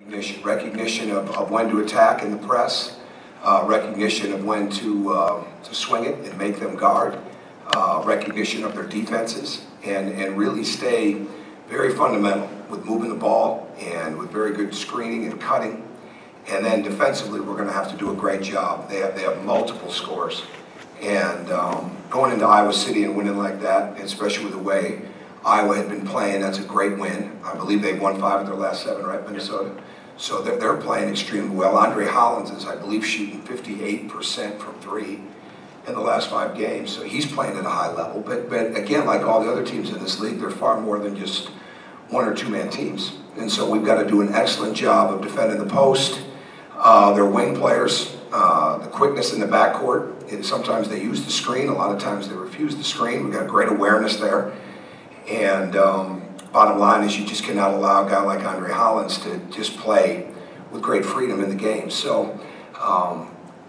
Recognition of when to attack in the press, recognition of when to swing it and make them guard, recognition of their defenses, and really stay very fundamental with moving the ball and with very good screening and cutting. And then defensively, we're going to have to do a great job. They have multiple scores. And going into Iowa City and winning like that, especially with the way Iowa had been playing, that's a great win. I believe they've won 5 of their last 7, right, Minnesota? So they're playing extremely well. Andre Hollins is, I believe, shooting 58% from 3 in the last 5 games. So he's playing at a high level. But again, like all the other teams in this league, they're far more than just 1- or 2-man teams. And so we've got to do an excellent job of defending the post. Their wing players, the quickness in the backcourt. And sometimes they use the screen. A lot of times they refuse the screen. We've got great awareness there. And bottom line is you just cannot allow a guy like Andre Hollins to just play with great freedom in the game. So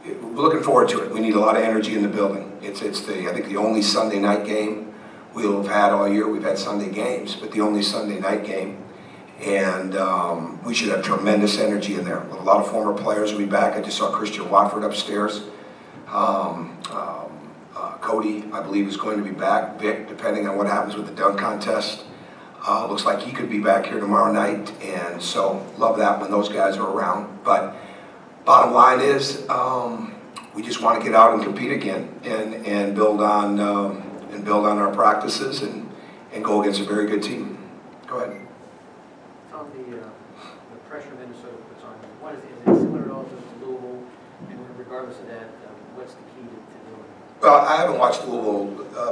we're looking forward to it. We need a lot of energy in the building. It's I think the only Sunday night game we'll have had all year. We've had Sunday games, but the only Sunday night game. And we should have tremendous energy in there. A lot of former players will be back. I just saw Christian Watford upstairs. Cody, I believe, is going to be back. Vic, depending on what happens with the dunk contest, looks like he could be back here tomorrow night. And so love that when those guys are around. But bottom line is we just want to get out and compete again and build on our practices and go against a very good team. Go ahead. On the pressure Minnesota puts on you, what is it similar at all to Louisville? And regardless of that, what's the key to doing it? Well, I haven't watched Louisville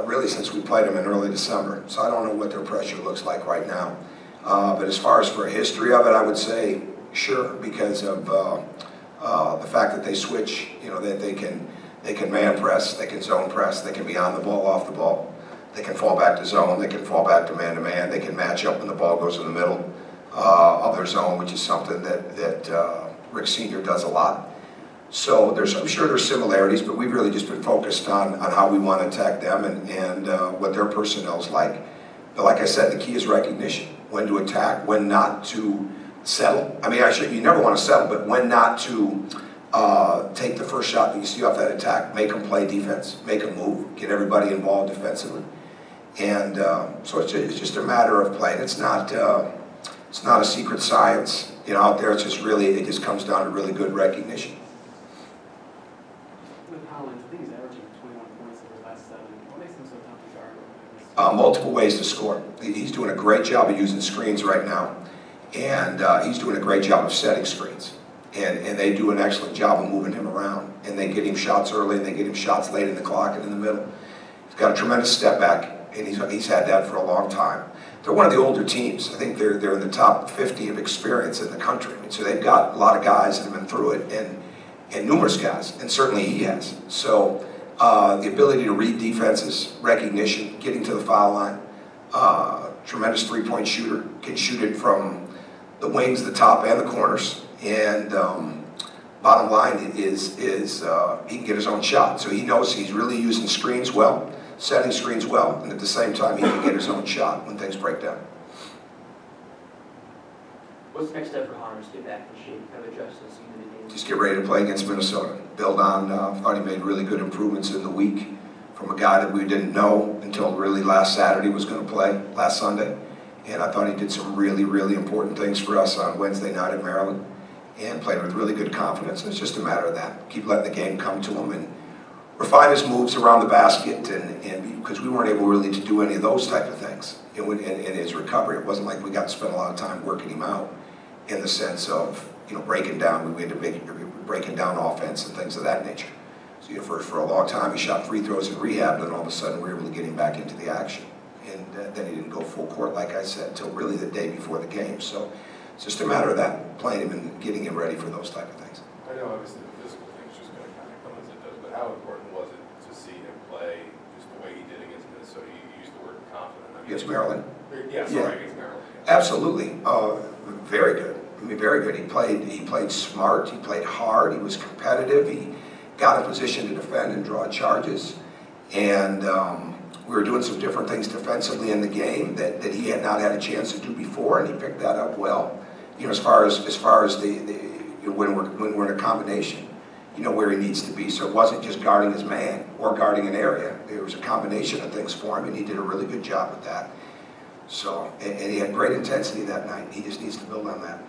really since we played them in early December, so I don't know what their pressure looks like right now. But as far as for a history of it, I would say sure, because of the fact that they switch. You know, that they can man press, they can zone press, they can be on the ball, off the ball, they can fall back to zone, they can fall back to man, they can match up when the ball goes in the middle of their zone, which is something that Rick Sr. does a lot. So I'm sure there's similarities, but we've really just been focused on how we want to attack them and what their personnel's like. But like I said, the key is recognition. When to attack, when not to settle. I mean, you never want to settle, but when not to take the first shot that you see off that attack, make them play defense, make them move, get everybody involved defensively. And so it's just a matter of playing. It's not a secret science, you know, out there. It's just really, it just comes down to really good recognition. I think he's averaging 21 points in his last 7. What makes him so tough to guard? Multiple ways to score. He's doing a great job of using screens right now, and he's doing a great job of setting screens. And they do an excellent job of moving him around. And they get him shots early, and they get him shots late in the clock and in the middle. He's got a tremendous step back, and he's had that for a long time. They're one of the older teams. I think they're in the top 50 of experience in the country. I mean, so they've got a lot of guys that have been through it, and numerous guys, and certainly he has. So the ability to read defenses, recognition, getting to the foul line, tremendous three-point shooter, can shoot it from the wings, the top, and the corners. And bottom line is he can get his own shot. So he knows he's really using screens well, setting screens well, and at the same time he can get his own shot when things break down. What's the next step for Hollins to get back in shape, kind of adjust this season? Just get ready to play against Minnesota. Build on, thought he made really good improvements in the week from a guy that we didn't know until really last Saturday was going to play, last Sunday. And I thought he did some really, really important things for us on Wednesday night at Maryland and played with really good confidence. And it's just a matter of that. Keep letting the game come to him and refine his moves around the basket, and because we weren't able really to do any of those type of things in his recovery. It wasn't like we got to spend a lot of time working him out in the sense of, you know, breaking down. We had to breaking down offense and things of that nature. So, you know, for a long time he shot free throws in rehab, and all of a sudden we were able to get him back into the action. And then he didn't go full court, like I said, until really the day before the game. So it's just a matter of that, playing him and getting him ready for those type of things. I know obviously the physical thing's just going to kind of come as it does, but how important was it to see him play just the way he did against Minnesota? You used the word confident. I mean, Against Maryland? Against Maryland. Yeah. Absolutely. Very good. I mean, very good. He played smart. He played hard. He was competitive. He got in position to defend and draw charges. And we were doing some different things defensively in the game that he had not had a chance to do before, and he picked that up well. as far as when we're in a combination, where he needs to be. So it wasn't just guarding his man or guarding an area. There was a combination of things for him, and he did a really good job with that. So, and he had great intensity that night. He just needs to build on that.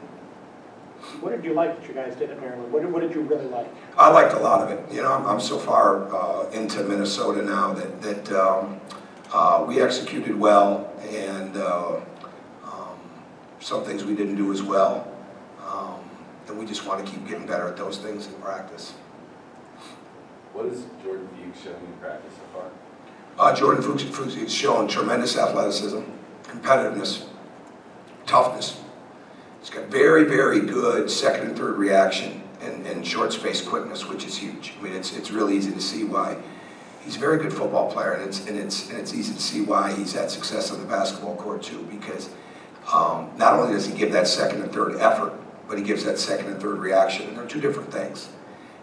What did you like that you guys did at Maryland? What did you really like? I liked a lot of it. I'm so far into Minnesota now that we executed well, and some things we didn't do as well. And we just want to keep getting better at those things in practice. What has Jordan Fuchs shown in practice so far? Jordan Fuchs has shown tremendous athleticism, competitiveness, toughness. He's got very, very good second and third reaction and short space quickness, which is huge. I mean, it's really easy to see why he's a very good football player, and it's easy to see why he's had success on the basketball court too. Because not only does he give that second and third effort, but he gives that second and third reaction, and they're two different things.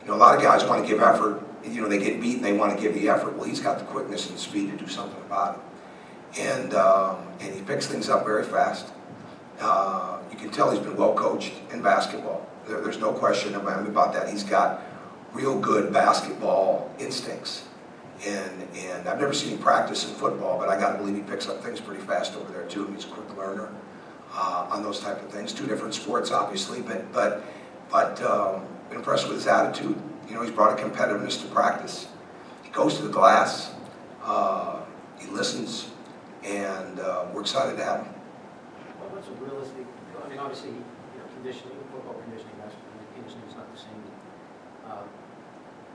A lot of guys want to give effort. They get beat and they want to give the effort. Well, he's got the quickness and the speed to do something about it, and he picks things up very fast. You can tell he's been well coached in basketball. There's no question about that. He's got real good basketball instincts, and I've never seen him practice in football, but I got to believe he picks up things pretty fast over there too. He's a quick learner on those type of things. Two different sports, obviously, but been impressed with his attitude. He's brought a competitiveness to practice. He goes to the glass. He listens, and we're excited to have him. Well, what's a realistic? I mean, obviously, conditioning, football conditioning, basketball conditioning is not the same.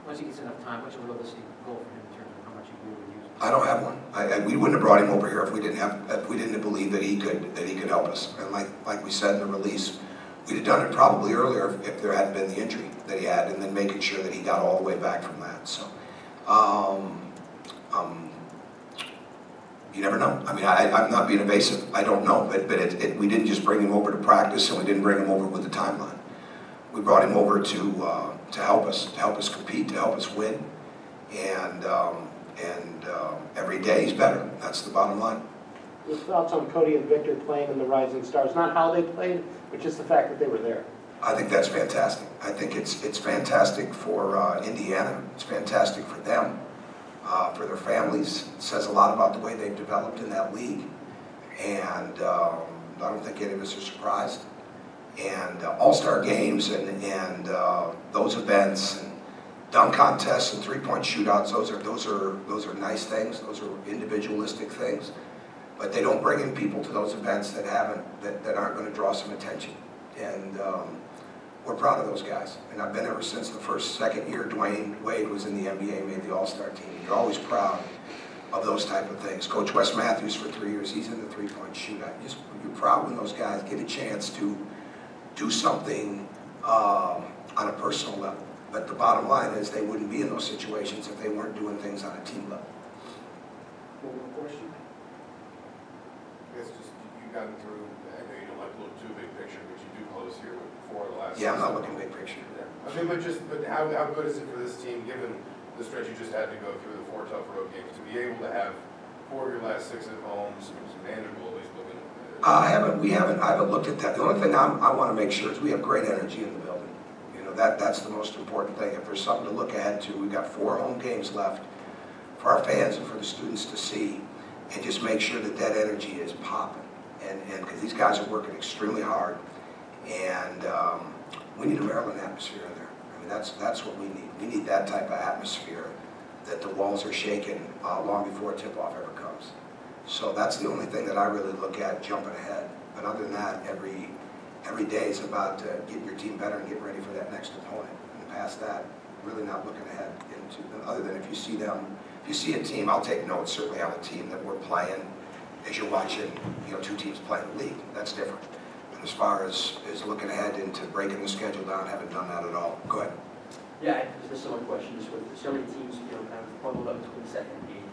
Once he gets enough time, what's a realistic goal for him in terms of how much he really use? I don't have one. We wouldn't have brought him over here if we didn't believe that he could help us. And like we said in the release, we'd have done it probably earlier if there hadn't been the injury that he had, and then making sure that he got all the way back from that. So, you never know. I mean, I'm not being evasive. I don't know, but we didn't just bring him over to practice, and we didn't bring him over with a timeline. We brought him over to help us compete, to help us win, and every day he's better. That's the bottom line. Your thoughts on Cody and Victor playing in the Rising Stars? Not how they played, but just the fact that they were there. I think that's fantastic. I think it's fantastic for Indiana. It's fantastic for them, for their families. It says a lot about the way they've developed in that league, and I don't think any of us are surprised. And all-star games and those events and dunk contests and three-point shootouts, those are nice things. Those are individualistic things, but they don't bring in people to those events that aren't going to draw some attention. And we're proud of those guys. And I've been ever since the second year Dwayne Wade was in the NBA, made the All-Star team. You're always proud of those type of things. Coach Wes Matthews for 3 years, he's in the three-point shootout. You're proud when those guys get a chance to do something on a personal level. But the bottom line is they wouldn't be in those situations if they weren't doing things on a team level. One more question? I guess just you got through, I know you don't like to look too big picture, but you do close here with 4 of the last. Yeah, I'm not looking big picture. Yeah. I mean, but how good is it for this team, given the stretch you just had to go through, the 4 tough road games, to be able to have 4 of your last 6 at home, some manageable, at least looking at it? I haven't looked at that. The only thing I want to make sure is we have great energy in the building. That's the most important thing. If there's something to look ahead to, we've got 4 home games left for our fans and for the students to see, and just make sure that energy is popping. And because these guys are working extremely hard, and we need a Maryland atmosphere in there. I mean, that's what we need. We need that type of atmosphere, that the walls are shaking long before tip-off ever comes. So that's the only thing that I really look at jumping ahead. But other than that, every day is about getting your team better and getting ready for that next opponent. And past that, really not looking ahead into, other than if you see a team, I'll take notes certainly on a team that we're playing as you're watching, 2 teams playing the league. That's different. But as far as looking ahead into breaking the schedule down, haven't done that at all. Go ahead. Yeah, this is a similar question. Just with so many teams, kind of bundled up between 2nd and 8th,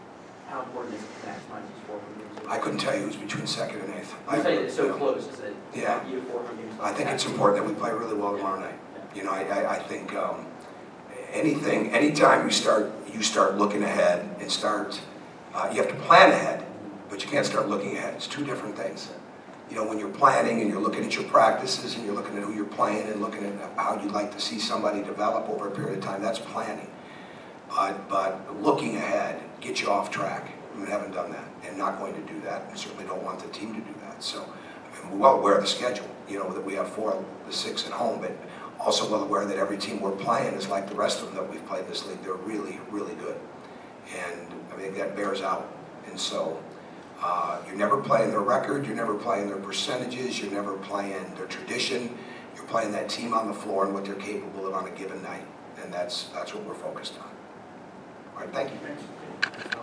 how important is it to maximize these 4 home games? I couldn't tell you who's between 2nd and 8th. I'm saying it's so close. Is it? Yeah. You have 4 home games. I think it's important that we play really well tomorrow night. I think anytime you start looking ahead and you have to plan ahead, but you can't start looking ahead. It's 2 different things. you know, when you're planning and you're looking at your practices and you're looking at who you're playing and looking at how you'd like to see somebody develop over a period of time, that's planning. But looking ahead, get you off track. We haven't done that and not going to do that, and certainly don't want the team to do that. So, I mean, we're well aware of the schedule, you know, that we have 4 of the 6 at home, but also well aware that every team we're playing is like the rest of them that we've played in this league. They're really, really good. And I think that bears out. And so you're never playing their record, you're never playing their percentages, you're never playing their tradition. You're playing that team on the floor and what they're capable of on a given night. And that's what we're focused on. All right, thank you.